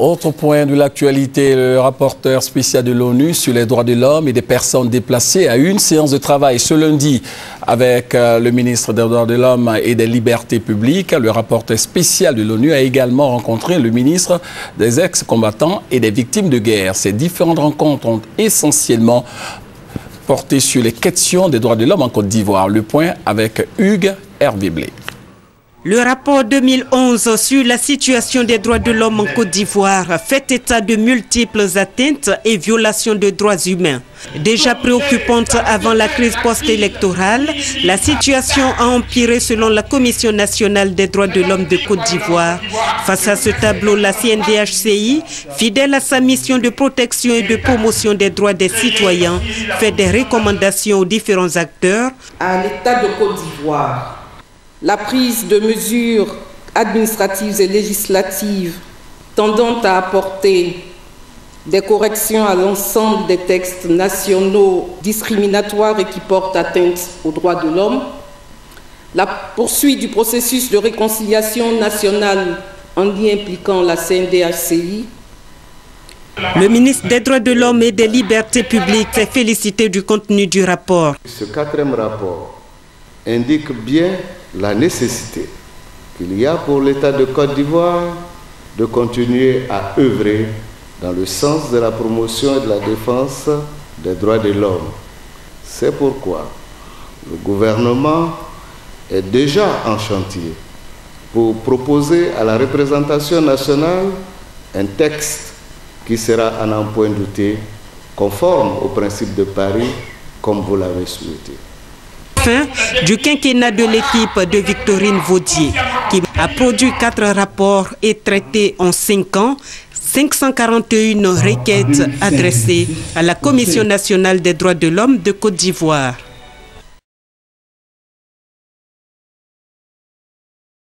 Autre point de l'actualité, le rapporteur spécial de l'ONU sur les droits de l'homme et des personnes déplacées a eu une séance de travail ce lundi avec le ministre des droits de l'homme et des libertés publiques. Le rapporteur spécial de l'ONU a également rencontré le ministre des ex-combattants et des victimes de guerre. Ces différentes rencontres ont essentiellement porté sur les questions des droits de l'homme en Côte d'Ivoire. Le point avec Hugues Herviblé. Le rapport 2011 sur la situation des droits de l'homme en Côte d'Ivoire fait état de multiples atteintes et violations de droits humains. Déjà préoccupante avant la crise post-électorale, la situation a empiré selon la Commission nationale des droits de l'homme de Côte d'Ivoire. Face à ce tableau, la CNDHCI, fidèle à sa mission de protection et de promotion des droits des citoyens, fait des recommandations aux différents acteurs. À l'État de Côte d'Ivoire, la prise de mesures administratives et législatives tendant à apporter des corrections à l'ensemble des textes nationaux discriminatoires et qui portent atteinte aux droits de l'homme, la poursuite du processus de réconciliation nationale en lien impliquant la CNDHCI. Le ministre des droits de l'homme et des libertés publiques s'est félicité du contenu du rapport. Ce quatrième rapport indique bien la nécessité qu'il y a pour l'État de Côte d'Ivoire de continuer à œuvrer dans le sens de la promotion et de la défense des droits de l'homme. C'est pourquoi le gouvernement est déjà en chantier pour proposer à la représentation nationale un texte qui sera à n'en point douter conforme au principe de Paris, comme vous l'avez souhaité. Fin du quinquennat de l'équipe de Victorine Vaudier, qui a produit 4 rapports et traité en 5 ans 541 requêtes adressées à la Commission nationale des droits de l'homme de Côte d'Ivoire.